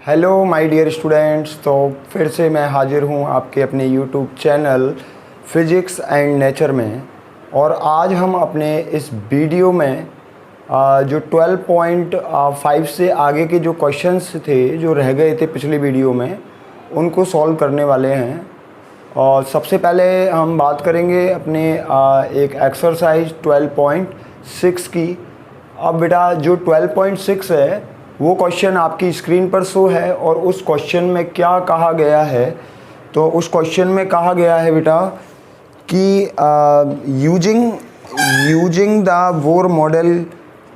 Hello my dear students. तो फिर से मैं हाजिर हूँ आपके अपने YouTube channel physics and nature में। और आज हम अपने इस वीडियो में जो 12.5 से आगे के जो क्वेश्चंस थे जो रह गए थे पिछले वीडियो में, उनको सॉल्व करने वाले हैं। और सबसे पहले हम बात करेंगे अपने एक एक्सरसाइज 12.6 की। अब बेटा जो 12.6 है वो क्वेश्चन आपकी स्क्रीन पर शो है, और उस क्वेश्चन में क्या कहा गया है, तो उस क्वेश्चन में कहा गया है बेटा कि using the Bohr model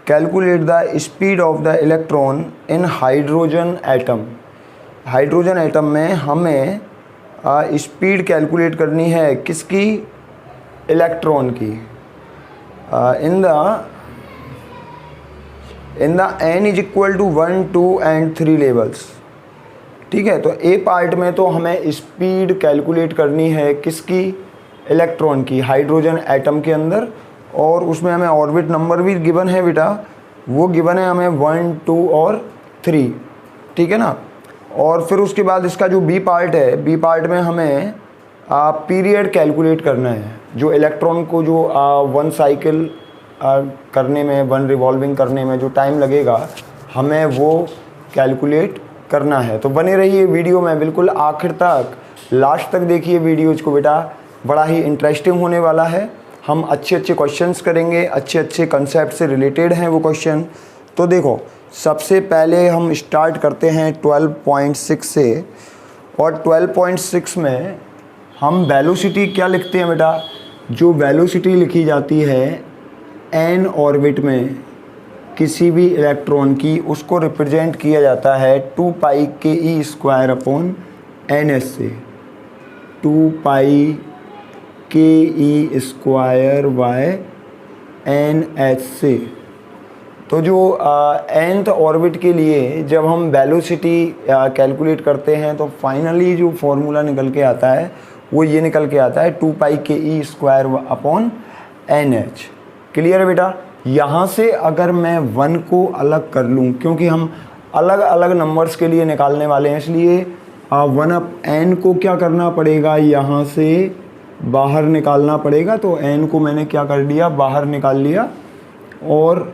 calculate the speed of the electron in hydrogen atom. Hydrogen atom में हमें स्पीड कैलकुलेट करनी है किसकी? इलेक्ट्रॉन की। In the n is equal to 1, 2 and 3 levels. ठीक है, तो ए पार्ट में तो हमें स्पीड कैलकुलेट करनी है किसकी? इलेक्ट्रॉन की, हाइड्रोजन एटम के अंदर। और उसमें हमें ऑर्बिट नंबर भी गिवन है बेटा, वो गिवन है हमें 1, 2 और 3। ठीक है ना। और फिर उसके बाद इसका जो बी पार्ट है, बी पार्ट में हमें पीरियड कैलकुलेट करना है। जो इलेक्ट्रॉन को जो 1 साइकिल करने में, 1 रिवॉल्विंग करने में जो टाइम लगेगा, हमें वो कैलकुलेट करना है। तो बने रहिए वीडियो में बिल्कुल आखिर तक, लास्ट तक देखिए वीडियोज़ को बेटा, बड़ा ही इंटरेस्टिंग होने वाला है। हम अच्छे क्वेश्चंस करेंगे, अच्छे कंसेप्ट से रिलेटेड हैं वो क्वेश्चन। तो देखो, सबसे पहले हम स्टार्ट करते हैं 12.6 से। और 12.6 में हम वेलोसिटी क्या लिखते हैं बेटा? जो वेलोसिटी लिखी जाती है एन ऑर्बिट में किसी भी इलेक्ट्रॉन की, उसको रिप्रेजेंट किया जाता है 2 पाई के e square upon N S से। 2 पाई के e square by N H से। तो जो nth ऑर्बिट के लिए जब हम वेलोसिटी कैलकुलेट करते हैं, तो फाइनली जो फॉर्मूला निकल के आता है वो ये निकल के आता है 2 पाई के e square upon n h. Clear है बेटा। यहाँ से अगर मैं 1 को अलग कर लूँ, क्योंकि हम अलग अलग नंबर्स के लिए निकालने वाले हैं, इसलिए 1 अप n को क्या करना पड़ेगा, यहाँ से बाहर निकालना पड़ेगा। तो n को मैंने क्या कर दिया, बाहर निकाल लिया, और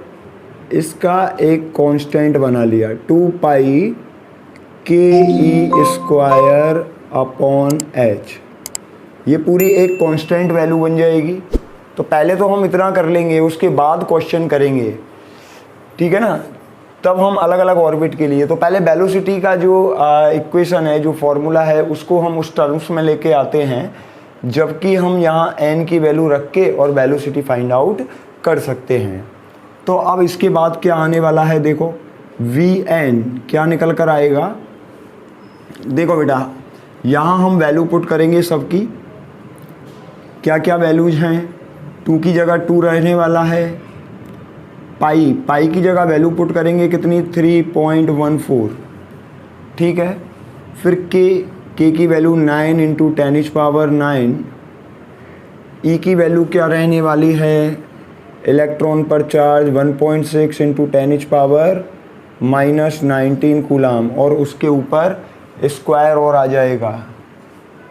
इसका एक कांस्टेंट बना लिया 2 पाई के ई स्क्वायर अपॉन एच। ये पूरी एक कांस्टेंट वैल्यू बन जाएगी। तो पहले तो हम इतना कर लेंगे, उसके बाद क्वेश्चन करेंगे। ठीक है ना। तब हम अलग अलग ऑर्बिट के लिए, तो पहले वेलोसिटी का जो इक्वेशन है, जो फॉर्मूला है, उसको हम उस टर्म्स में लेके आते हैं, जबकि हम यहाँ n की वैल्यू रख के और वेलोसिटी फाइंड आउट कर सकते हैं। तो अब इसके बाद क्या आने वाला है, देखो Vn क्या निकल कर आएगा। देखो बेटा, यहाँ हम वैल्यू पुट करेंगे सबकी। क्या क्या वैल्यूज हैं? 2 की जगह 2 रहने वाला है। पाई की जगह वैल्यू पुट करेंगे कितनी? 3.14। ठीक है। फिर के की वैल्यू 9 इंटू 10⁻⁹। ई की वैल्यू क्या रहने वाली है? इलेक्ट्रॉन पर चार्ज 1.6 इंटू 10⁻⁻19 कूलाम, और उसके ऊपर स्क्वायर और आ जाएगा।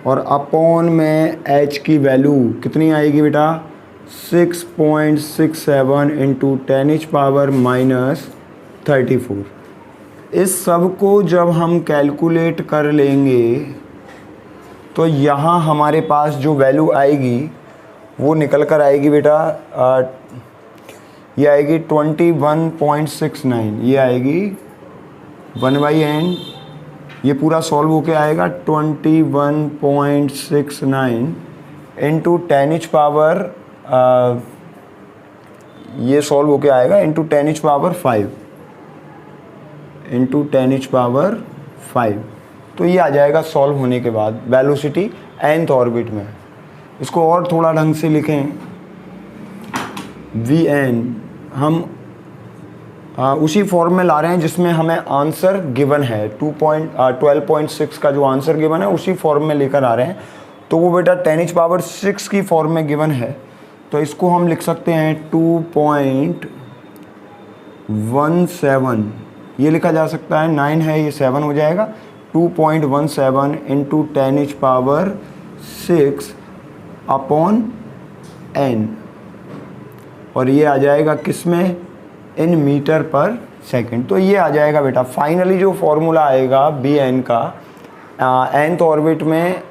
और अपॉन में एच की वैल्यू कितनी आएगी बेटा? 6.67 इंटू 10⁻⁻34। इस सब को जब हम कैलकुलेट कर लेंगे, तो यहाँ हमारे पास जो वैल्यू आएगी वो निकल कर आएगी बेटा, ये आएगी 21.69। ये आएगी 1/n, ये पूरा सॉल्व होके आएगा 21.69 इंटू 10⁻, ये सॉल्व होके आएगा इंटू 10⁵, इंटू 10⁵। तो ये आ जाएगा सॉल्व होने के बाद वेलोसिटी nth ऑर्बिट में। इसको और थोड़ा ढंग से लिखें, Vn हम उसी फॉर्म में ला रहे हैं जिसमें हमें आंसर गिवन है। 12.6 का जो आंसर गिवन है उसी फॉर्म में लेकर आ रहे हैं। तो वो बेटा 10⁻6 की फॉर्म में गिवन है। तो इसको हम लिख सकते हैं 2.17 ये लिखा जा सकता है, 9 है ये 7 हो जाएगा, 2.17 इंटू 10⁻6 अपॉन n, और ये आ जाएगा किस में, इन मीटर पर सेकंड। तो ये आ जाएगा बेटा फाइनली जो फॉर्मूला आएगा बी एन का, nth ऑर्बिट में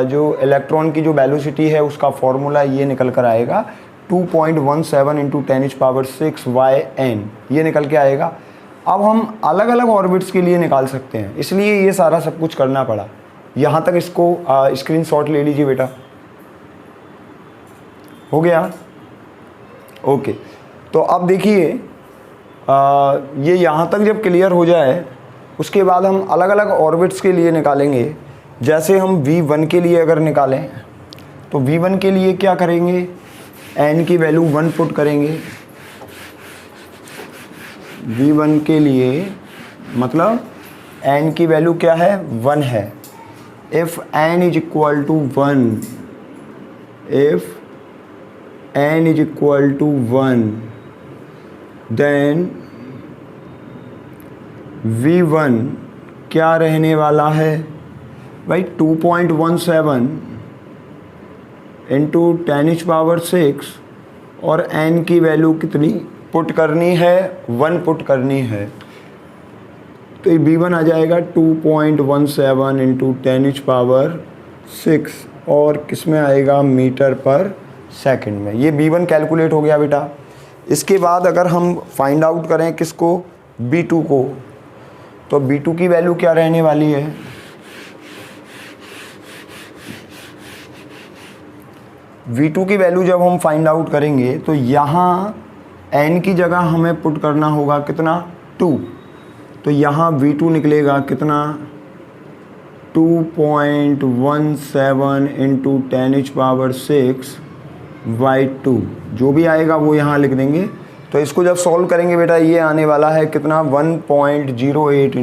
जो इलेक्ट्रॉन की जो वेलोसिटी है उसका फॉर्मूला ये निकल कर आएगा 2.17 इंटू 10⁻6 yn, ये निकल के आएगा। अब हम अलग अलग ऑर्बिट्स के लिए निकाल सकते हैं, इसलिए ये सारा सब कुछ करना पड़ा। यहाँ तक इसको स्क्रीनशॉट ले लीजिए बेटा, हो गया, ओके। तो अब देखिए ये यहाँ तक जब क्लियर हो जाए उसके बाद हम अलग अलग ऑर्बिट्स के लिए निकालेंगे। जैसे हम V1 के लिए अगर निकालें तो V1 के लिए क्या करेंगे, n की वैल्यू 1 पुट करेंगे। V1 के लिए मतलब n की वैल्यू क्या है, 1 है। If n is equal to 1, if n is equal to 1 then V1 क्या रहने वाला है भाई, 2.17 इंटू 10⁻6 और n की वैल्यू कितनी पुट करनी है, 1 पुट करनी है। तो V1 आ जाएगा 2.17 इंटू 10⁻6 और किस में आएगा, मीटर पर सेकंड में। ये V1 कैलकुलेट हो गया बेटा। इसके बाद अगर हम फाइंड आउट करें किसको, B2 को, तो B2 की वैल्यू क्या रहने वाली है, V2 की वैल्यू जब हम फाइंड आउट करेंगे तो यहाँ n की जगह हमें पुट करना होगा कितना, 2। तो यहाँ V2 निकलेगा कितना, 2.17 इंटू 10⁻6/2, जो भी आएगा वो यहाँ लिख देंगे। तो इसको जब सॉल्व करेंगे बेटा ये आने वाला है कितना, 1.08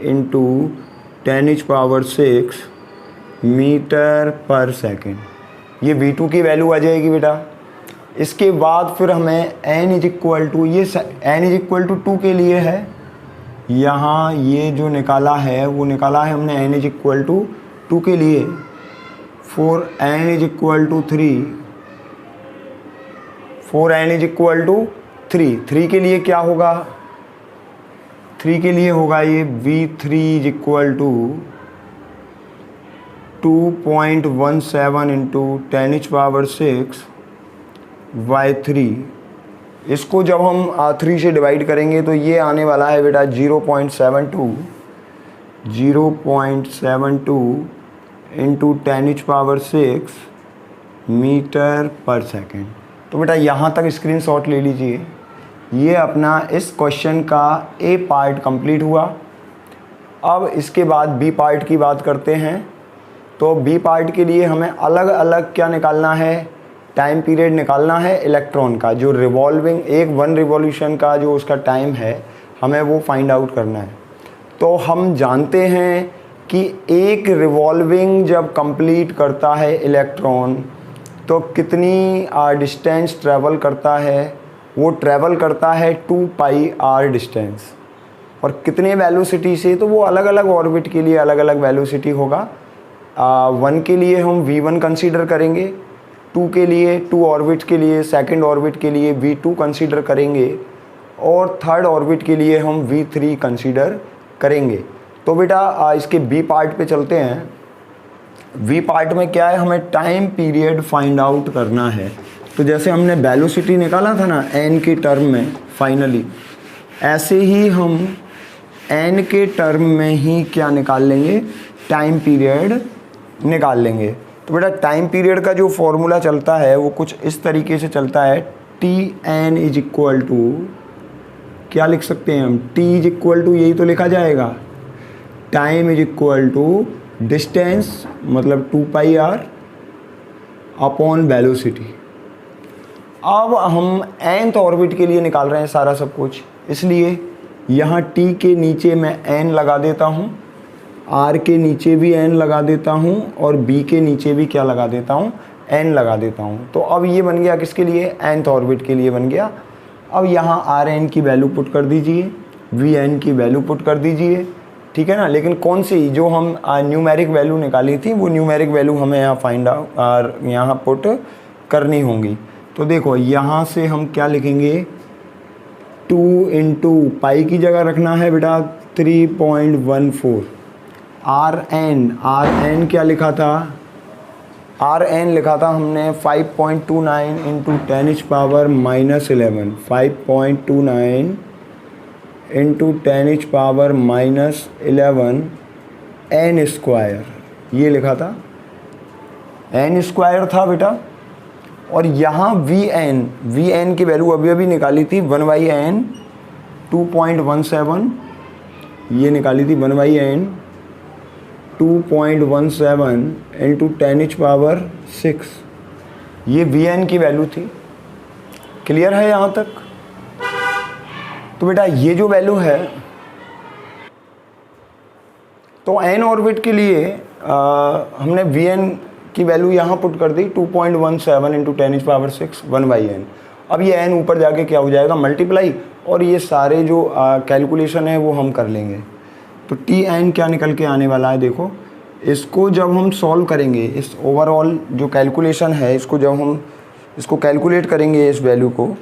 इंटू 10⁻6 मीटर पर सेकंड, ये V2 की वैल्यू आ जाएगी बेटा। इसके बाद फिर हमें n इज इक्वल टू, ये n इज इक्वल टू 2 के लिए है, यहाँ ये जो निकाला है वो निकाला है हमने n इज इक्वल टू 2 के लिए। For n is equal to 3, for n is equal to 3 के लिए क्या होगा, 3 के लिए होगा ये V3 is equal to 2.17 into 10⁻6/3। इसको जब हम 3 से डिवाइड करेंगे तो ये आने वाला है बेटा 0.72 इंटू 10⁻6 मीटर पर सेकेंड। तो बेटा यहाँ तक स्क्रीनशॉट ले लीजिए। ये अपना इस क्वेश्चन का A पार्ट कंप्लीट हुआ। अब इसके बाद B पार्ट की बात करते हैं। तो B पार्ट के लिए हमें अलग अलग क्या निकालना है, टाइम पीरियड निकालना है इलेक्ट्रॉन का, जो रिवॉल्विंग एक 1 रिवॉल्यूशन का जो उसका टाइम है हमें वो फाइंड आउट करना है। तो हम जानते हैं कि एक रिवॉल्विंग जब कंप्लीट करता है इलेक्ट्रॉन तो कितनी डिस्टेंस ट्रैवल करता है, वो ट्रैवल करता है 2πr डिस्टेंस। और कितने वेलोसिटी से, तो वो अलग अलग ऑर्बिट के लिए अलग अलग वेलोसिटी होगा। 1 के लिए हम V1 कंसीडर करेंगे, 2 के लिए 2 ऑर्बिट के लिए, सेकंड ऑर्बिट के लिए V2 कंसीडर करेंगे और थर्ड ऑर्बिट के लिए हम V3 कंसीडर करेंगे। तो बेटा इसके B पार्ट पे चलते हैं। V पार्ट में क्या है, हमें टाइम पीरियड फाइंड आउट करना है। तो जैसे हमने वेलोसिटी निकाला था ना n के टर्म में फाइनली, ऐसे ही हम n के टर्म में ही क्या निकाल लेंगे, टाइम पीरियड निकाल लेंगे। तो बेटा टाइम पीरियड का जो फॉर्मूला चलता है वो कुछ इस तरीके से चलता है, Tn इज इक्वल टू, क्या लिख सकते हैं हम, T इज इक्वल टू, यही तो लिखा जाएगा, time is equal to distance मतलब 2πr अपॉन वेलोसिटी। अब हम nth ऑर्बिट के लिए निकाल रहे हैं सारा सब कुछ, इसलिए यहाँ T के नीचे मैं n लगा देता हूँ, R के नीचे भी n लगा देता हूँ और B के नीचे भी क्या लगा देता हूँ, n लगा देता हूँ। तो अब ये बन गया किसके लिए, nth ऑर्बिट के लिए बन गया। अब यहाँ आर एन की वैल्यू पुट कर दीजिए, वी एन की वैल्यू पुट कर दीजिए, ठीक है ना। लेकिन कौन सी, जो हम न्यूमेरिक वैल्यू निकाली थी वो न्यूमेरिक वैल्यू हमें यहाँ फाइंड आउट यहाँ पुट करनी होंगी। तो देखो यहाँ से हम क्या लिखेंगे, 2 इंटू पाई की जगह रखना है बेटा 3.14। आर एन क्या लिखा था, आर एन लिखा था हमने 5.29 into 10 power -11, 5.29 into 10 power -11 n square, ये लिखा था, एन स्क्वायर था बेटा। और यहाँ वी एन की वैल्यू अभी अभी निकाली थी 1/n 2.17, ये निकाली थी 1/n 2.17 इंटू 10 पावर 6, ये वी एन की वैल्यू थी। क्लियर है यहाँ तक? तो बेटा ये जो वैल्यू है, तो एन ऑर्बिट के लिए हमने वी एन की वैल्यू यहाँ पुट कर दी 2.17 इंटू 10 पावर 6 1/n। अब ये n ऊपर जाके क्या हो जाएगा, मल्टीप्लाई, और ये सारे जो कैलकुलेशन है वो हम कर लेंगे। तो टी एन क्या निकल के आने वाला है, देखो इसको जब हम सॉल्व करेंगे, इस ओवरऑल जो कैलकुलेशन है इसको जब हम इसको कैलकुलेट करेंगे इस वैल्यू को,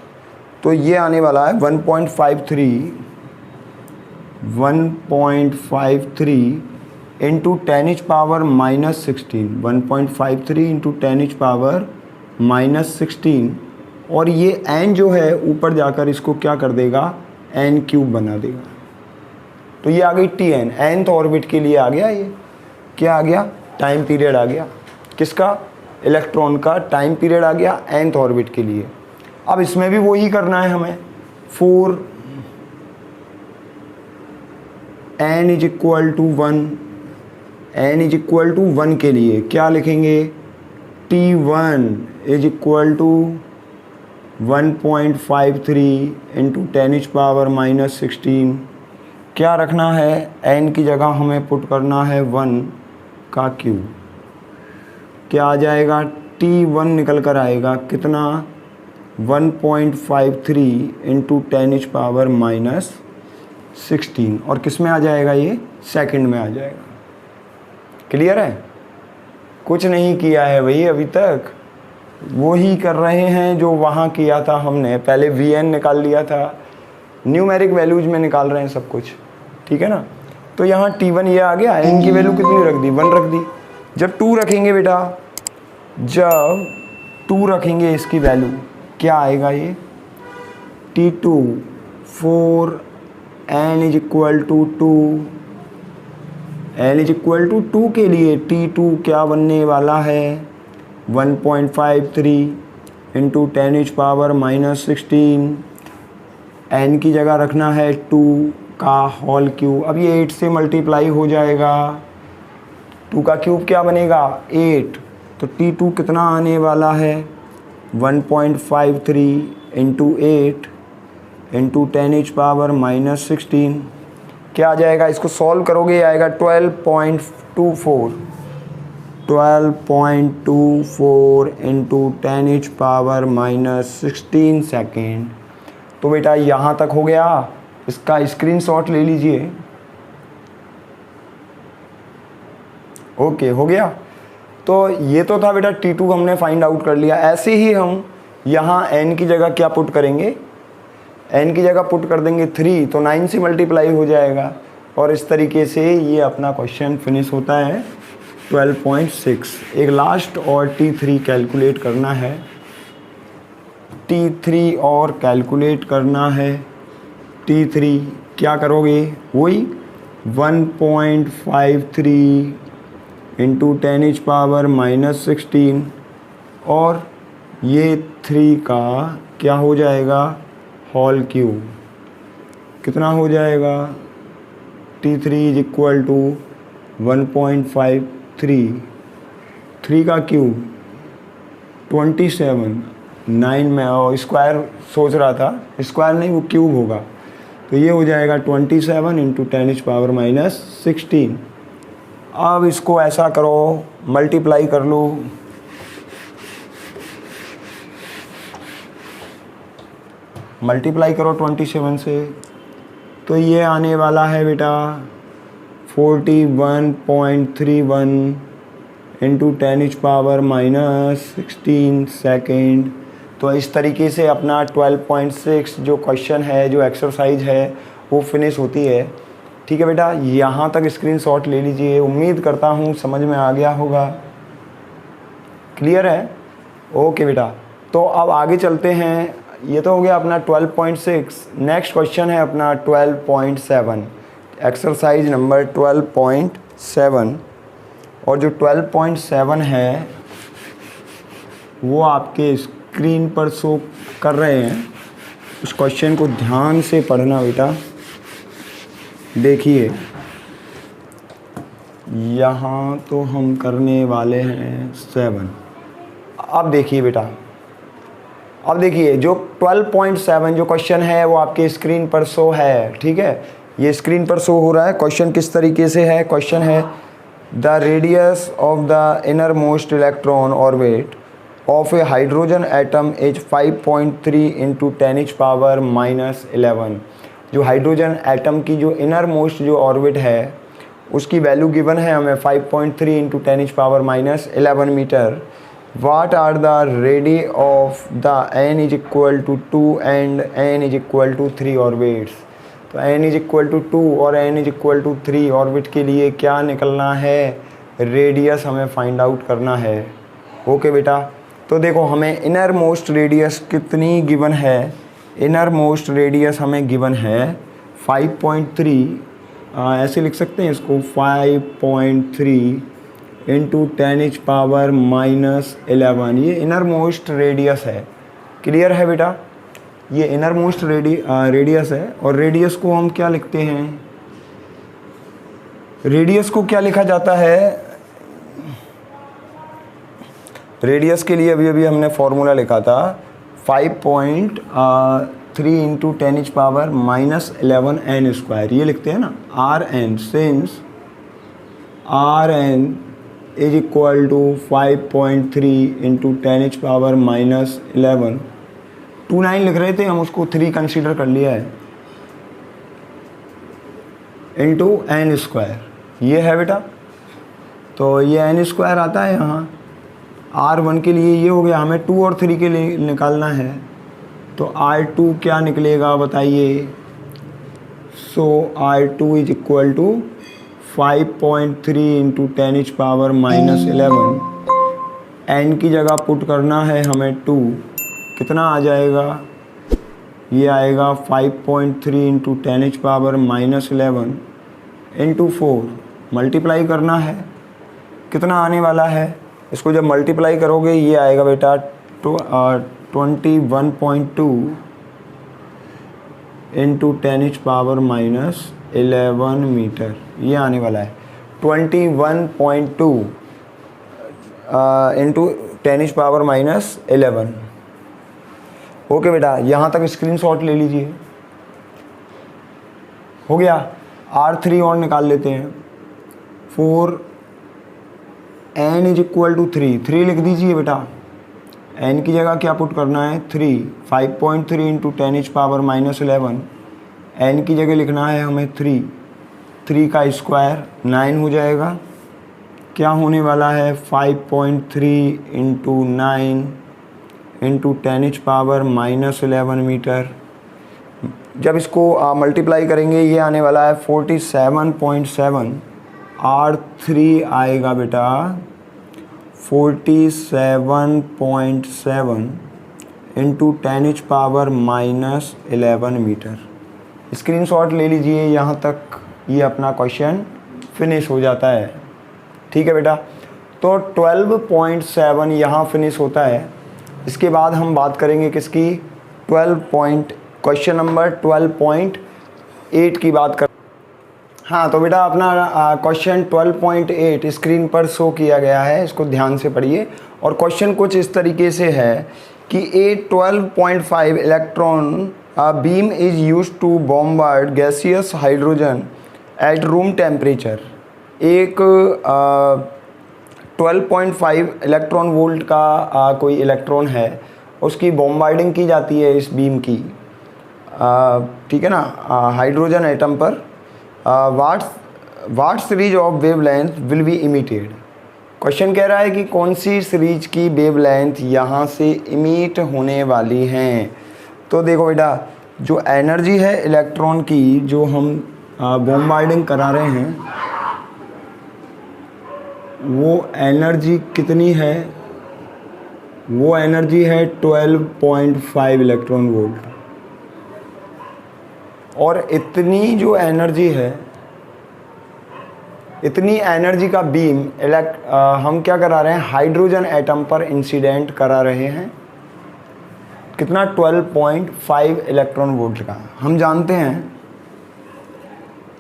तो ये आने वाला है 1.53 इंटू 10 पावर -16, 1.53 इंटू 10 पावर -16, और ये n जो है ऊपर जाकर इसको क्या कर देगा, n क्यूब बना देगा। तो ये आ गई टी एन, nth ऑर्बिट के लिए आ गया। ये क्या आ गया, टाइम पीरियड आ गया, किसका, इलेक्ट्रॉन का टाइम पीरियड आ गया nth ऑर्बिट के लिए। अब इसमें भी वही करना है हमें, 4 n इज इक्वल टू 1 के लिए क्या लिखेंगे, T1 is equal to 1.53 into 10 power -16, क्या रखना है, n की जगह हमें पुट करना है 1 का क्यूब। क्या आ जाएगा, T1 निकल कर आएगा कितना, 1.53 इंटू 10 पावर -16, और किस में आ जाएगा, ये सेकंड में आ जाएगा। क्लियर है? कुछ नहीं किया है भाई अभी तक, वो ही कर रहे हैं जो वहाँ किया था हमने। पहले वी एन निकाल लिया था, न्यूमेरिक वैल्यूज में निकाल रहे हैं सब कुछ, ठीक है ना। तो यहाँ T1 ये आ गया, n की वैल्यू कितनी रख दी, 1 रख दी। जब 2 रखेंगे बेटा, जब 2 रखेंगे इसकी वैल्यू क्या आएगा, ये T2 4 n is equal to 2, n is equal to 2 के लिए T2 क्या बनने वाला है, 1.53 इंटू 10 पावर -16, n की जगह रखना है 2 का होल क्यूब। अब ये 8 से मल्टीप्लाई हो जाएगा, 2 का क्यूब क्या बनेगा, 8। तो T2 कितना आने वाला है, 1.53 इंटू 8 इंटू 10 पावर -16, क्या आ जाएगा, इसको सॉल्व करोगे आएगा 12.24 इंटू 10 पावर -16 सेकेंड। तो बेटा यहाँ तक हो गया, इसका स्क्रीनशॉट ले लीजिए। ओके, हो गया। तो ये तो था बेटा T2 हमने फाइंड आउट कर लिया। ऐसे ही हम यहाँ n की जगह क्या पुट करेंगे, n की जगह पुट कर देंगे 3, तो 9 से मल्टीप्लाई हो जाएगा, और इस तरीके से ये अपना क्वेश्चन फिनिश होता है 12.6। एक लास्ट और T3 कैलकुलेट करना है, T3 और कैलकुलेट करना है। T3 क्या करोगे, वही 1.53 इंटू 10 पावर -16, और ये 3 का क्या हो जाएगा, होल क्यूब। कितना हो जाएगा, T3 इज इक्वल टू 1.53, 3 का क्यूब 27, 9 में, और स्क्वायर सोच रहा था, स्क्वायर नहीं वो क्यूब होगा, तो ये हो जाएगा 27 इंटू 10 पावर -16। अब इसको ऐसा करो, मल्टीप्लाई कर लो, मल्टीप्लाई करो 27 से, तो ये आने वाला है बेटा 41.31 इंटू 10⁻⁻16 सेकेंड। तो इस तरीके से अपना 12.6 जो क्वेश्चन है, जो एक्सरसाइज है, वो फिनिश होती है। ठीक है बेटा, यहाँ तक स्क्रीनशॉट ले लीजिए। उम्मीद करता हूँ समझ में आ गया होगा। क्लियर है? ओके बेटा, तो अब आगे चलते हैं। ये तो हो गया अपना 12.6। नेक्स्ट क्वेश्चन है अपना 12.7, एक्सरसाइज नंबर 12.7। और जो 12.7 है वो आपके स्क्रीन पर शो कर रहे हैं। उस क्वेश्चन को ध्यान से पढ़ना बेटा। देखिए, यहाँ तो हम करने वाले हैं 7। अब देखिए बेटा, अब देखिए जो 12.7 जो क्वेश्चन है वो आपके स्क्रीन पर शो है। ठीक है, ये स्क्रीन पर शो हो रहा है। क्वेश्चन किस तरीके से है? क्वेश्चन है the radius of the inner most electron orbit of A hydrogen atom is 5.3 into 10⁻⁻11। जो हाइड्रोजन एटम की जो इनर मोस्ट जो ऑर्बिट है उसकी वैल्यू गिवन है हमें 5.3 into 10⁻⁻11 metre. What are the radii of the n is equal to 2 and n is equal to 3 orbits? तो n is equal to 2 और n is equal to 3 orbit के लिए क्या निकलना है? रेडियस हमें फाइंड आउट करना है। ओके बेटा, तो देखो हमें इनर मोस्ट रेडियस कितनी गिवन है? इनर मोस्ट रेडियस हमें गिवन है 5.3। ऐसे लिख सकते हैं इसको, 5.3 इंटू 10⁻⁻11। ये इनर मोस्ट रेडियस है। क्लियर है बेटा? ये इनर मोस्ट रेडियस है। और रेडियस को हम क्या लिखते हैं? रेडियस को क्या लिखा जाता है? रेडियस के लिए अभी अभी हमने फॉर्मूला लिखा था 5.3 इंटू 10⁻⁻11 n स्क्वायर। ये लिखते हैं ना Rn, since Rn is equal to 5.3 into 10⁻⁻11। 29 लिख रहे थे हम, उसको 3 कंसीडर कर लिया है, इंटू n स्क्वायर। ये है बेटा, तो ये n स्क्वायर आता है यहाँ। R1 के लिए ये हो गया, हमें 2 और 3 के लिए निकालना है। तो R2 क्या निकलेगा बताइए? So R2 is equal to 5.3 into 10⁻⁻11। n की जगह पुट करना है हमें 2। कितना आ जाएगा? ये आएगा 5.3 इंटू 10⁻⁻11 इंटू 4। मल्टीप्लाई करना है, कितना आने वाला है? इसको जब मल्टीप्लाई करोगे ये आएगा बेटा 21.2 इंटू 10⁻⁻11 मीटर। ये आने वाला है 21.2 इंटू 10⁻⁻11। ओके बेटा, यहाँ तक स्क्रीनशॉट ले लीजिए। हो गया। R3 और निकाल लेते हैं। 4 n इज इक्वल टू 3 लिख दीजिए बेटा। n की जगह क्या पुट करना है? 3। 5.3 इंटू 10⁻⁻11। n की जगह लिखना है हमें 3 का स्क्वायर 9 हो जाएगा। क्या होने वाला है? 5.3 इंटू 9 इंटू 10⁻⁻11 मीटर। जब इसको मल्टीप्लाई करेंगे ये आने वाला है 47.7। R3 आएगा बेटा 47.7 इंटू 10⁻⁻11 मीटर। स्क्रीनशॉट ले लीजिए। यहाँ तक ये अपना क्वेश्चन फिनिश हो जाता है। ठीक है बेटा, तो 12.7 यहाँ फिनिश होता है। इसके बाद हम बात करेंगे किसकी? क्वेश्चन नंबर 12.8 की बात कर। हाँ, तो बेटा अपना क्वेश्चन 12.8 स्क्रीन पर शो किया गया है, इसको ध्यान से पढ़िए। और क्वेश्चन कुछ इस तरीके से है कि a 12.5 electron beam is used to bombard gaseous hydrogen at room temperature. एक 12.5 इलेक्ट्रॉन वोल्ट का कोई इलेक्ट्रॉन है, उसकी बॉम्बार्डिंग की जाती है इस बीम की। ठीक है ना, हाइड्रोजन एटम पर what series of wavelength will be emitted. Question कह रहा है कि कौन सी सीरीज की वेवलेंथ यहाँ से इमिट होने वाली हैं। तो देखो बेटा, जो एनर्जी है इलेक्ट्रॉन की जो हम बॉम्बार्डिंग करा रहे हैं, वो एनर्जी कितनी है? वो एनर्जी है 12.5 इलेक्ट्रॉन वोल्ट। और इतनी जो एनर्जी है, इतनी एनर्जी का बीम हम क्या करा रहे हैं, हाइड्रोजन एटम पर इंसिडेंट करा रहे हैं। कितना? 12.5 इलेक्ट्रॉन वोल्ट का। हम जानते हैं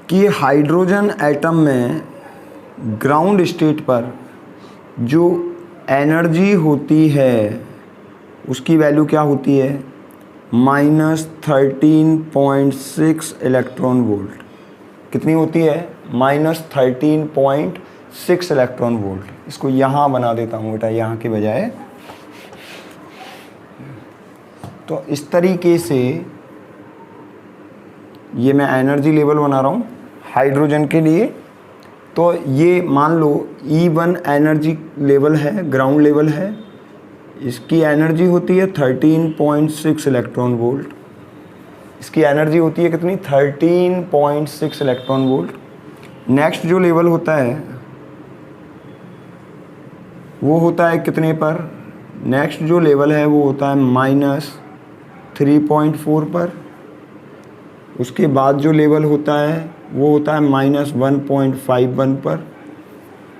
कि हाइड्रोजन एटम में ग्राउंड स्टेट पर जो एनर्जी होती है उसकी वैल्यू क्या होती है? -13.6 इलेक्ट्रॉन वोल्ट। कितनी होती है? -13.6 इलेक्ट्रॉन वोल्ट। इसको यहाँ बना देता हूँ बेटा, यहाँ के बजाय। तो इस तरीके से ये मैं एनर्जी लेवल बना रहा हूँ हाइड्रोजन के लिए। तो ये मान लो E1 एनर्जी लेवल है, ग्राउंड लेवल है। इसकी एनर्जी होती है 13.6 इलेक्ट्रॉन वोल्ट। इसकी एनर्जी होती है कितनी? 13.6 इलेक्ट्रॉन वोल्ट। नेक्स्ट जो लेवल होता है वो होता है कितने पर? नेक्स्ट जो लेवल है वो होता है -3.4 पर। उसके बाद जो लेवल होता है वो होता है -1.51 पर,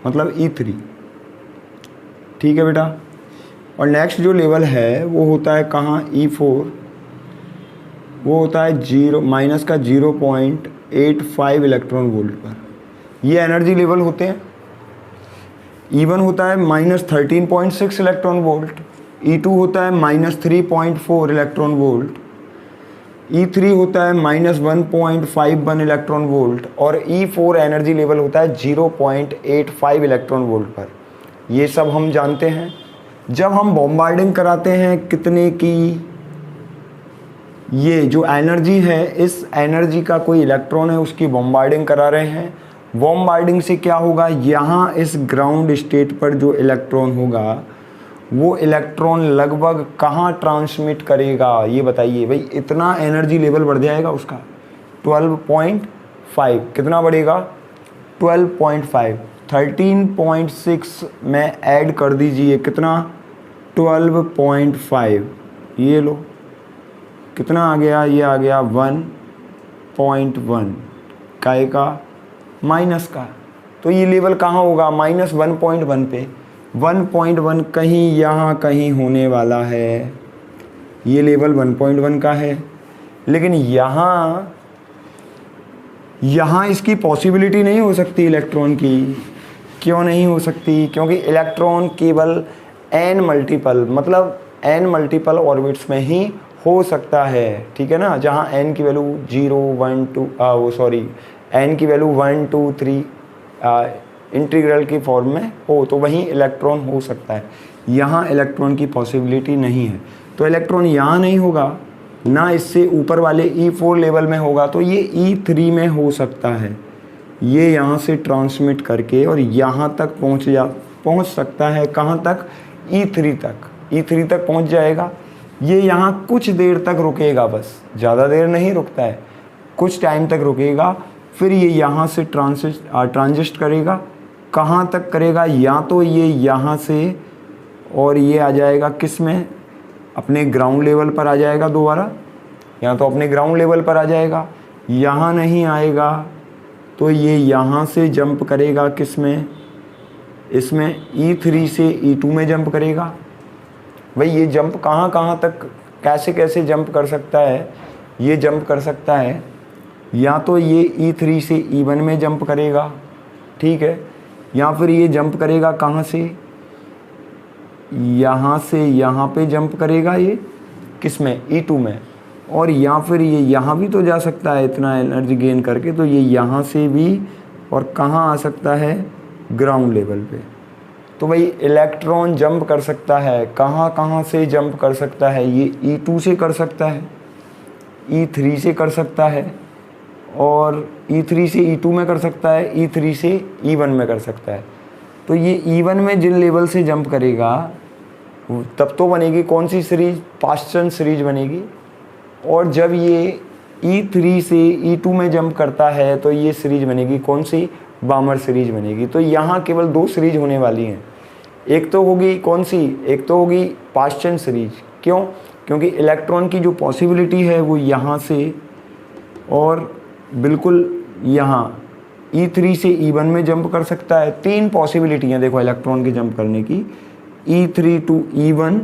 मतलब E3। ठीक है बेटा। और नेक्स्ट जो लेवल है वो होता है कहाँ? E4। वो होता है -0.85 इलेक्ट्रॉन वोल्ट पर। ये एनर्जी लेवल होते हैं। E1 होता है -13.6 इलेक्ट्रॉन वोल्ट, E2 होता है -3.4 इलेक्ट्रॉन वोल्ट, E3 होता है -1.51 इलेक्ट्रॉन वोल्ट और E4 एनर्जी लेवल होता है 0.85 इलेक्ट्रॉन वोल्ट पर। ये सब हम जानते हैं। जब हम बॉम्बार्डिंग कराते हैं कितने की, ये जो एनर्जी है, इस एनर्जी का कोई इलेक्ट्रॉन है उसकी बॉम्बार्डिंग करा रहे हैं। बॉम्बार्डिंग से क्या होगा? यहाँ इस ग्राउंड स्टेट पर जो इलेक्ट्रॉन होगा वो इलेक्ट्रॉन लगभग कहाँ ट्रांसमिट करेगा? ये बताइए भाई। इतना एनर्जी लेवल बढ़ जाएगा उसका 12.5। कितना बढ़ेगा? 12.5। 13.6 में ऐड कर दीजिए, कितना? 12.5। ये लो, कितना आ गया? ये आ गया 1.1 का माइनस का। तो ये लेवल कहाँ होगा? -1.1 पे। 1.1 कहीं यहाँ कहीं होने वाला है। ये लेवल 1.1 का है, लेकिन यहाँ इसकी पॉसिबिलिटी नहीं हो सकती इलेक्ट्रॉन की। क्यों नहीं हो सकती? क्योंकि इलेक्ट्रॉन केवल n मल्टीपल, मतलब n मल्टीपल ऑर्बिट्स में ही हो सकता है। ठीक है ना। जहाँ n की वैल्यू 0, 1, 2 n की वैल्यू 1, 2, 3 इंटीग्रल की फॉर्म में हो तो वहीं इलेक्ट्रॉन हो सकता है। यहाँ इलेक्ट्रॉन की पॉसिबिलिटी नहीं है। तो इलेक्ट्रॉन यहाँ नहीं होगा, ना इससे ऊपर वाले E4 लेवल में होगा, तो ये E3 में हो सकता है। ये यहाँ से ट्रांसमिट करके और यहाँ तक पहुँच सकता है। कहाँ तक? E3 तक। E3 तक पहुँच जाएगा। ये यहाँ कुछ देर तक रुकेगा, बस ज़्यादा देर नहीं रुकता है, कुछ टाइम तक रुकेगा। फिर ये यहाँ से ट्रांजिस्ट करेगा। कहाँ तक करेगा? या तो ये यहाँ से और ये आ जाएगा किस में? अपने ग्राउंड लेवल पर आ जाएगा दोबारा, या तो अपने ग्राउंड लेवल पर आ जाएगा। यहाँ नहीं आएगा तो ये यहाँ से जंप करेगा किस में? इसमें E3 से E2 में जंप करेगा। भाई ये जंप कहाँ कहाँ तक, कैसे कैसे जंप कर सकता है? ये जंप कर सकता है या तो ये E3 से E1 में जंप करेगा, ठीक है, या फिर ये जंप करेगा कहाँ से? यहाँ से यहाँ पे जंप करेगा, ये किस में? E2 में। और या फिर ये यहाँ भी तो जा सकता है इतना एनर्जी गेन करके, तो ये यहाँ से भी, और कहाँ आ सकता है? ग्राउंड लेवल पे। तो भाई इलेक्ट्रॉन जंप कर सकता है, कहाँ कहाँ से जंप कर सकता है? ये E2 से कर सकता है, E3 से कर सकता है, और E3 से E2 में कर सकता है, E3 से E1 में कर सकता है। तो ये E1 में जिन लेवल से जंप करेगा तब तो बनेगी कौन सी सीरीज, पास्चन सीरीज बनेगी। और जब ये E3 से E2 में जंप करता है तो ये सीरीज बनेगी कौन सी, बामर सीरीज बनेगी। तो यहाँ केवल दो सीरीज होने वाली हैं, एक तो होगी कौन सी, एक तो होगी पास्चन सीरीज। क्यों? क्योंकि इलेक्ट्रॉन की जो पॉसिबिलिटी है वो यहाँ से और बिल्कुल यहाँ E3 से E1 में जंप कर सकता है। तीन पॉसिबिलिटी हैं देखो इलेक्ट्रॉन के जंप करने की, E3 to E1,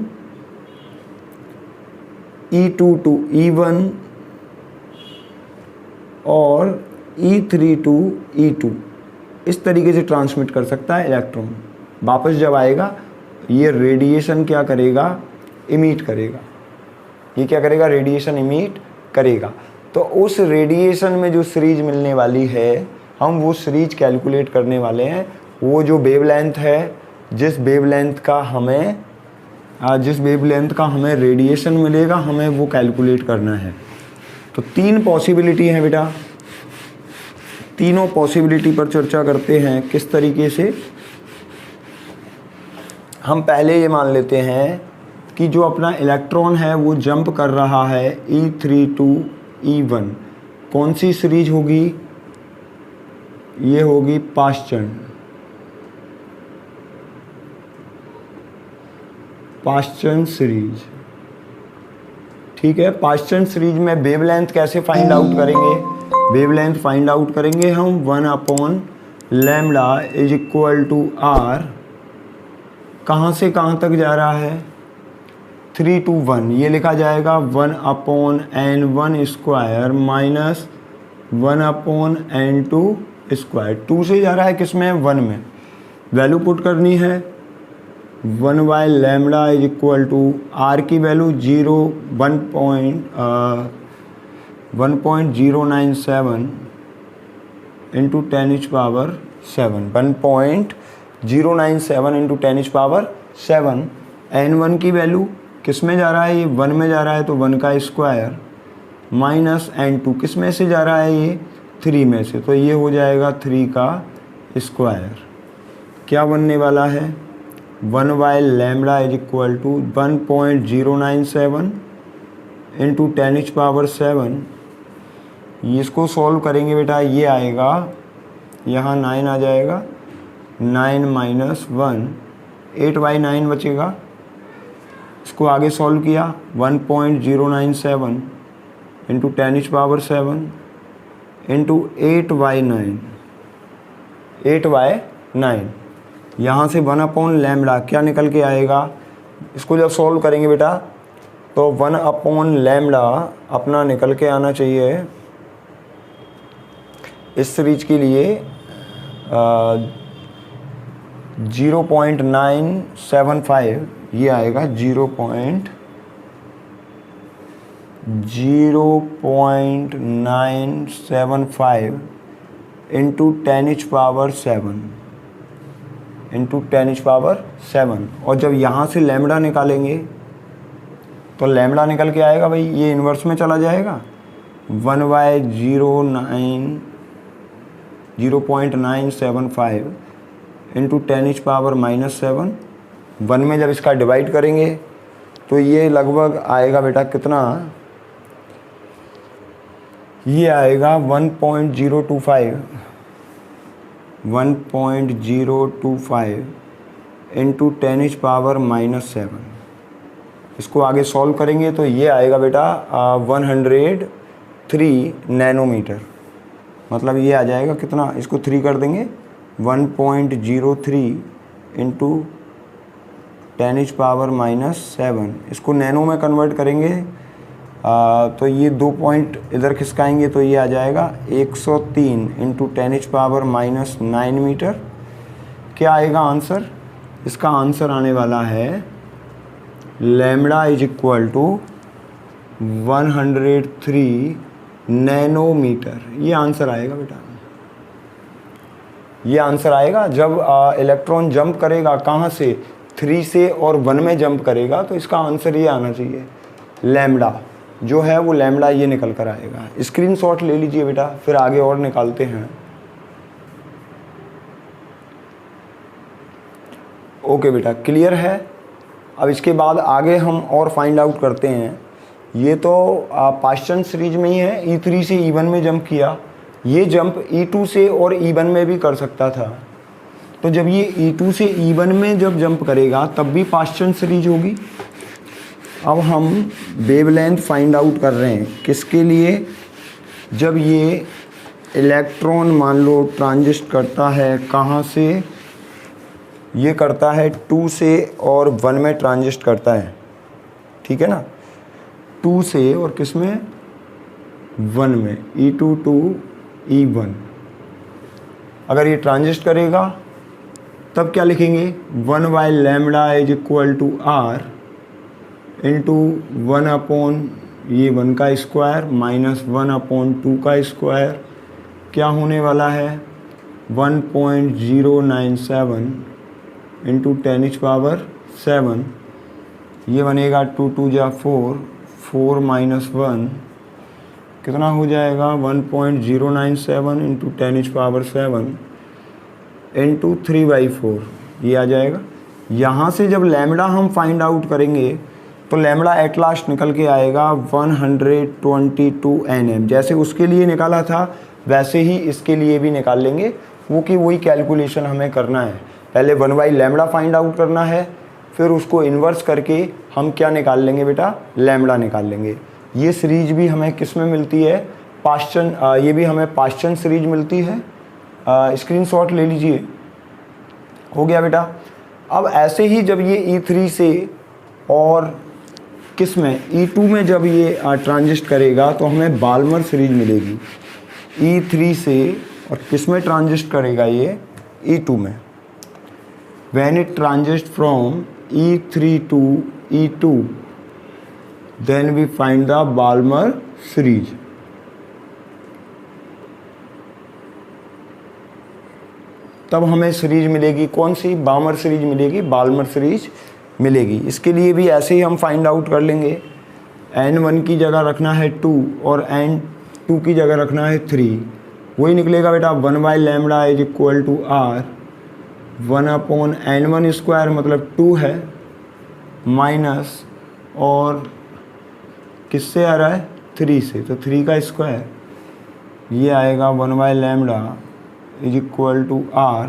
E2 to E1 और E3 टू E2। इस तरीके से ट्रांसमिट कर सकता है इलेक्ट्रॉन। वापस जब आएगा ये रेडिएशन क्या करेगा, इमिट करेगा। ये क्या करेगा, रेडिएशन इमिट करेगा। तो उस रेडिएशन में जो सीरीज मिलने वाली है हम वो सीरीज कैलकुलेट करने वाले हैं। वो जो वेवलेंथ है, जिस वेवलेंथ का हमें रेडिएशन मिलेगा, हमें वो कैलकुलेट करना है। तो तीन पॉसिबिलिटी हैं बेटा, तीनों पॉसिबिलिटी पर चर्चा करते हैं किस तरीके से। हम पहले ये मान लेते हैं कि जो अपना इलेक्ट्रॉन है वो जंप कर रहा है E3 टू E1, कौन सी सीरीज होगी, ये होगी पास्चन सीरीज। ठीक है, पास्चन सीरीज में वेवलेंथ कैसे फाइंड आउट करेंगे, वेवलेंथ फाइंड आउट करेंगे हम 1/λ इज इक्वल टू R। कहाँ से कहाँ तक जा रहा है, 3 to 1, ये लिखा जाएगा 1/n1 square minus 1/n2 square. 2 से जा रहा है किस में, 1 में। वैल्यू पुट करनी है 1/λ इज इक्वल टू R की वैल्यू 1.097 इंटू 10⁻7, 1.097 इंटू 10⁻7। n1 की वैल्यू किस में जा रहा है, ये 1 में जा रहा है तो 1 का स्क्वायर माइनस n2 किस में से जा रहा है, ये 3 में से, तो ये हो जाएगा 3 का स्क्वायर। क्या बनने वाला है, 1/λ इज इक्वल टू 1.097 इंटू 10⁻7। इसको सॉल्व करेंगे बेटा, ये आएगा यहाँ 9 आ जाएगा, 9 माइनस 1, 8/9 बचेगा। इसको आगे सॉल्व किया 1.097 इंटू 10⁻7 इंटू 8/9, 8/9। यहाँ से 1/λ क्या निकल के आएगा, इसको जब सॉल्व करेंगे बेटा तो 1/λ अपना निकल के आना चाहिए इस सीरीज के लिए 0.975, ये आएगा 0.975 इंटू 10⁻7 और जब यहाँ से लैम्बडा निकालेंगे तो लैम्बडा निकल के आएगा भाई, ये इन्वर्स में चला जाएगा 0.975 इंटू 10⁻7। 1 में जब इसका डिवाइड करेंगे तो ये लगभग आएगा बेटा कितना, ये आएगा 1.025 इंटू 10⁻7। इसको आगे सॉल्व करेंगे तो ये आएगा बेटा 103 नैनोमीटर। मतलब ये आ जाएगा कितना, इसको 3 कर देंगे 1.03 इंटू 10⁻7। इसको नैनो में कन्वर्ट करेंगे तो ये 2 पॉइंट इधर खिसकाएंगे तो ये आ जाएगा 103 इंटू 10⁻9 मीटर। क्या आएगा आंसर, इसका आंसर आने वाला है lambda is equal to 103 nanometre. ये आंसर आएगा बेटा, ये आंसर आएगा जब इलेक्ट्रॉन जंप करेगा कहाँ से, 3 से और 1 में जंप करेगा तो इसका आंसर ये आना चाहिए लैम्बडा जो है वो लैम्बडा ये निकल कर आएगा। स्क्रीनशॉट ले लीजिए बेटा, फिर आगे और निकालते हैं। ओके बेटा, क्लियर है। अब इसके बाद आगे हम और फाइंड आउट करते हैं। ये तो पास्चन सीरीज में ही है, E3 से E1 में जंप किया। ये जंप E2 से और E1 में भी कर सकता था। तो जब ये E2 से E1 में जब जंप करेगा तब भी पास्चन सीरीज होगी। अब हम वेवलेंथ फाइंड आउट कर रहे हैं किसके लिए, जब ये इलेक्ट्रॉन मान लो ट्रांजिस्ट करता है, कहाँ से, ये करता है 2 से और 1 में ट्रांजिस्ट करता है, ठीक है ना, 2 से और किस में, 1 में, E2 to E1। अगर ये ट्रांजिस्ट करेगा तब क्या लिखेंगे, 1/λ is equal to R into 1 upon ये 1 का स्क्वायर माइनस 1 अपॉन 2 का स्क्वायर, क्या होने वाला है 1.097 इंटू 10⁻⁷। ये बनेगा 2 2 जा 4, 4 माइनस 1 कितना हो जाएगा 1.097 इंटू 10⁻⁷ इंटू 3/4, ये आ जाएगा। यहाँ से जब लैम्बडा हम फाइंड आउट करेंगे तो लैम्बडा एट लास्ट निकल के आएगा 122 nm। जैसे उसके लिए निकाला था वैसे ही इसके लिए भी निकाल लेंगे, वो कि वही कैलकुलेशन हमें करना है। पहले 1/λ फाइंड आउट करना है, फिर उसको इन्वर्स करके हम क्या निकाल लेंगे बेटा, लैम्बडा निकाल लेंगे। ये सीरीज भी हमें किस में मिलती है, पास्चन, ये भी हमें पास्चन सीरीज मिलती है। स्क्रीनशॉट ले लीजिए, हो गया बेटा। अब ऐसे ही जब ये E3 से और किस में, E2 में जब ये ट्रांजिस्ट करेगा तो हमें बाल्मर सीरीज मिलेगी। E3 से और किस में ट्रांजिस्ट करेगा ये, E2 में। When it transits from E3 to E2, then we find the Balmer series. तब हमें सीरीज मिलेगी कौन सी, बाल्मर सीरीज मिलेगी, बाल्मर सीरीज मिलेगी। इसके लिए भी ऐसे ही हम फाइंड आउट कर लेंगे। N1 की जगह रखना है 2 और N2 की जगह रखना है 3, वही निकलेगा बेटा 1/λ is equal to R 1 upon N1 square मतलब 2 है, माइनस और किससे आ रहा है 3 से, तो 3 का स्क्वायर, ये आएगा 1/λ इज इक्वल टू R,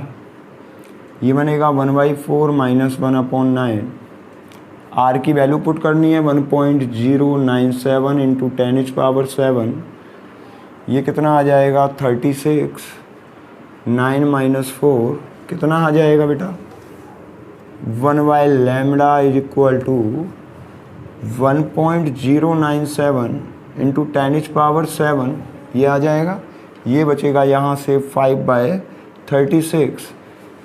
ये बनेगा 1/4 माइनस 1 अपॉन 9। R की वैल्यू पुट करनी है 1.097 इंटू 10⁻⁷, ये कितना आ जाएगा 36, 9 माइनस 4 कितना आ जाएगा बेटा 1/λ इज इक्वल टू 1.097 इंटू 10⁻⁷, ये आ जाएगा। ये बचेगा यहाँ से 5/36।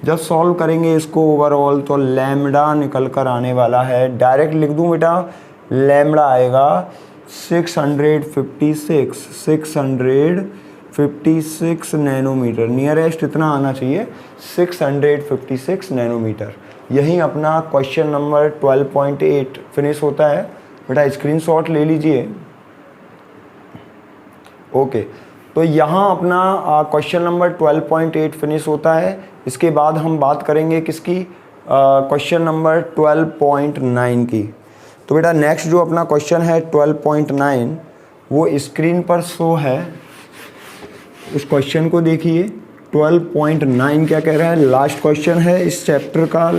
जब सॉल्व करेंगे इसको ओवरऑल तो लैम्बडा निकल कर आने वाला है, डायरेक्ट लिख दूँ बेटा, लैम्बडा आएगा 656 नैनोमीटर। नियरेस्ट इतना आना चाहिए 656 नैनोमीटर। यही अपना क्वेश्चन नंबर 12.8 फिनिश होता है बेटा, स्क्रीनशॉट ले लीजिए। ओके, तो यहाँ अपना क्वेश्चन नंबर 12.8 फिनिश होता है। इसके बाद हम बात करेंगे किसकी, क्वेश्चन नंबर 12.9 की। तो बेटा नेक्स्ट जो अपना क्वेश्चन है 12.9 वो स्क्रीन पर शो है। उस क्वेश्चन को देखिए। 12.9 क्या कह रहा है, लास्ट क्वेश्चन है इस चैप्टर का,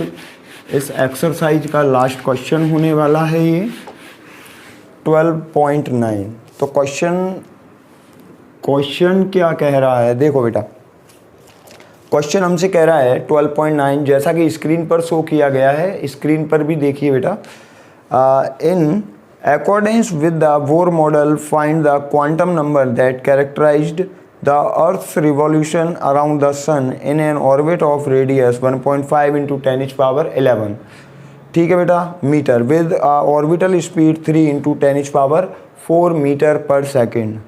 इस एक्सरसाइज का लास्ट क्वेश्चन होने वाला है ये 12.9। तो क्वेश्चन क्या कह रहा है, देखो बेटा क्वेश्चन हमसे कह रहा है 12.9 जैसा कि स्क्रीन पर शो किया गया है, स्क्रीन पर भी देखिए बेटा। In according with the Bohr model find the quantum number that characterized the Earth's revolution around the Sun in an orbit of radius 1.5 into 10⁻11, ठीक है बेटा, metre with orbital speed 3 into 10⁻4 metre पर second.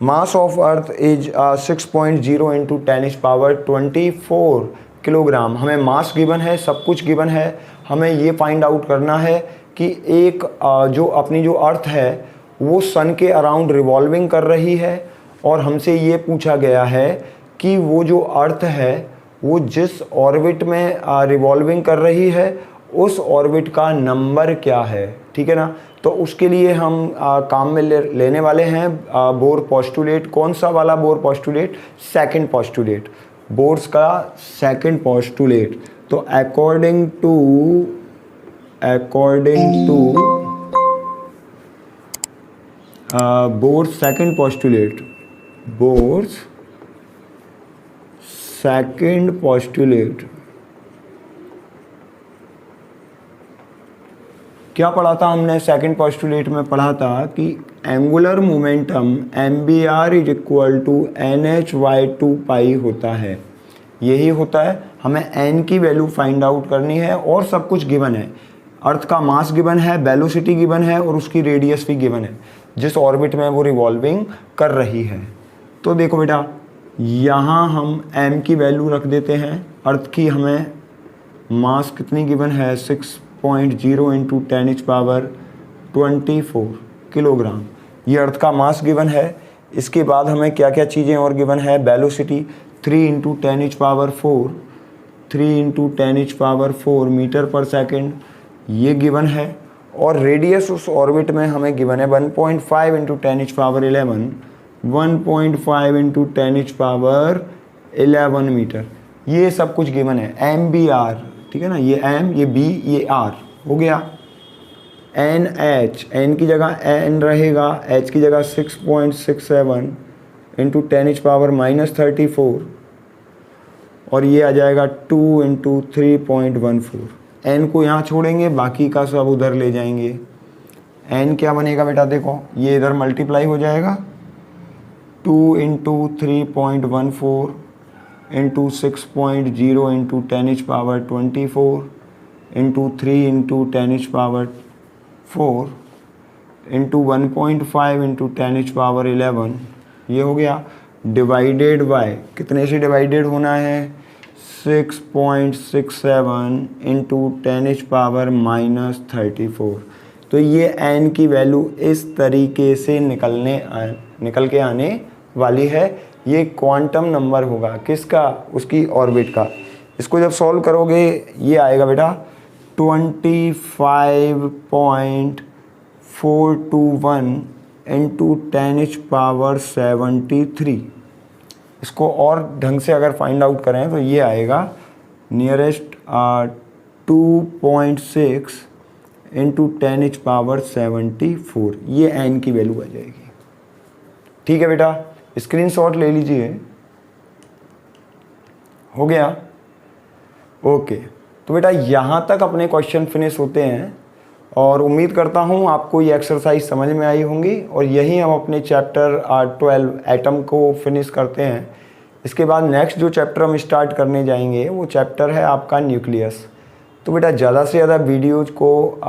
Mass of earth is 6.0 into 10⁻24 kilogram. हमें mass given है, सब कुछ given है, हमें ये फाइंड आउट करना है कि एक जो अपनी जो अर्थ है वो सन के अराउंड रिवॉल्विंग कर रही है और हमसे ये पूछा गया है कि वो जो अर्थ है वो जिस ऑर्बिट में रिवॉल्विंग कर रही है उस ऑर्बिट का नंबर क्या है, ठीक है ना। तो उसके लिए हम काम में लेने वाले हैं बोर पोस्टुलेट। कौन सा वाला Bohr postulate? Second postulate, Bohr's का सेकंड पोस्टुलेट। तो according to Bohr's second postulate, Bohr's second postulate क्या पढ़ा था हमने? सेकंड पोस्टुलेट में पढ़ा था कि angular momentum MBR is equal to NH/2 pi होता है। यही होता है, हमें n की वैल्यू फाइंड आउट करनी है और सब कुछ गिवन है। अर्थ का मास गिवन है, वेलोसिटी गिवन है और उसकी रेडियस भी गिवन है जिस ऑर्बिट में वो रिवॉल्विंग कर रही है। तो देखो बेटा, यहाँ हम m की वैल्यू रख देते हैं। अर्थ की हमें मास कितनी गिवन है? 6.0 इंटू 10⁻24 किलोग्राम, ये अर्थ का मास गिवन है। इसके बाद हमें क्या क्या चीज़ें और गिवन है? वेलोसिटी 3 इंटू 10⁻4 मीटर पर सेकेंड, ये गिवन है। और रेडियस उस ऑर्बिट में हमें गिवन है 1.5 इंटू 10⁻11, 1.5 इंटू 10⁻11 मीटर, ये सब कुछ गिवन है। MBR, ठीक है ना, ये M, ये B, ये R हो गया। NH, N की जगह N रहेगा, H की जगह 6.67 इंटू 10⁻−34 और ये आ जाएगा 2 इंटू 3.14। N को यहाँ छोड़ेंगे, बाकी का सब उधर ले जाएंगे। N क्या बनेगा बेटा? देखो ये इधर मल्टीप्लाई हो जाएगा, 2 into 3.14 into 6.0 into 10⁻24 into 3 into 10⁻4 into 1.5 into 10⁻11, ये हो गया। डिवाइडेड बाय, कितने से डिवाइडेड होना है? 6.67 इंटू 10⁻−34। तो ये n की वैल्यू इस तरीके से निकल के आने वाली है। ये क्वांटम नंबर होगा किसका? उसकी ऑर्बिट का। इसको जब सॉल्व करोगे ये आएगा बेटा 25.421 इंटू 10⁻73। इसको और ढंग से अगर फाइंड आउट करें तो ये आएगा नियरेस्ट 2.6 इंटू 10⁻74। ये n की वैल्यू आ जाएगी। ठीक है बेटा, स्क्रीनशॉट ले लीजिए। हो गया? ओके, तो बेटा यहाँ तक अपने क्वेश्चन फिनिश होते हैं और उम्मीद करता हूँ आपको ये एक्सरसाइज समझ में आई होंगी। और यही हम अपने चैप्टर 12 एटम को फिनिश करते हैं। इसके बाद नेक्स्ट जो चैप्टर हम स्टार्ट करने जाएंगे वो चैप्टर है आपका न्यूक्लियस। तो बेटा ज़्यादा से ज़्यादा वीडियोज़ को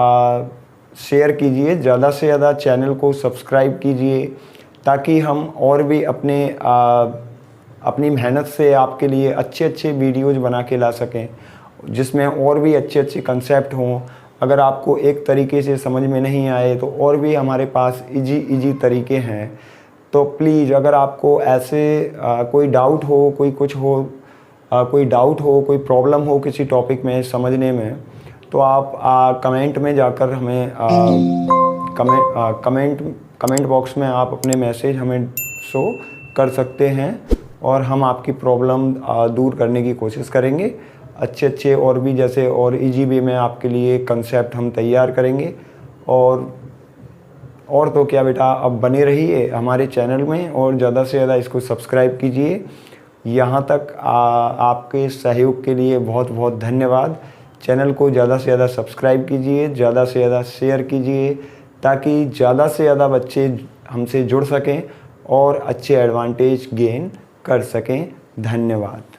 शेयर कीजिए, ज़्यादा से ज़्यादा चैनल को सब्सक्राइब कीजिए ताकि हम और भी अपनी मेहनत से आपके लिए अच्छे अच्छे वीडियोज़ बना के ला सकें जिसमें और भी अच्छे अच्छे कंसेप्ट हों। अगर आपको एक तरीके से समझ में नहीं आए तो और भी हमारे पास इजी तरीके हैं। तो प्लीज़ अगर आपको ऐसे कोई डाउट हो, कोई कुछ हो, कोई डाउट हो, कोई प्रॉब्लम हो किसी टॉपिक में समझने में, तो आप कमेंट में जाकर हमें कमेंट बॉक्स में आप अपने मैसेज हमें शो कर सकते हैं और हम आपकी प्रॉब्लम दूर करने की कोशिश करेंगे। अच्छे और भी जैसे और इजी वे में आपके लिए कंसेप्ट हम तैयार करेंगे। और तो क्या बेटा, अब बने रहिए हमारे चैनल में और ज़्यादा से ज़्यादा इसको सब्सक्राइब कीजिए। यहाँ तक आपके सहयोग के लिए बहुत बहुत धन्यवाद। चैनल को ज़्यादा से ज़्यादा सब्सक्राइब कीजिए, ज़्यादा से ज़्यादा शेयर कीजिए ताकि ज़्यादा से ज़्यादा बच्चे हमसे जुड़ सकें और अच्छे एडवांटेज गेन कर सकें। धन्यवाद।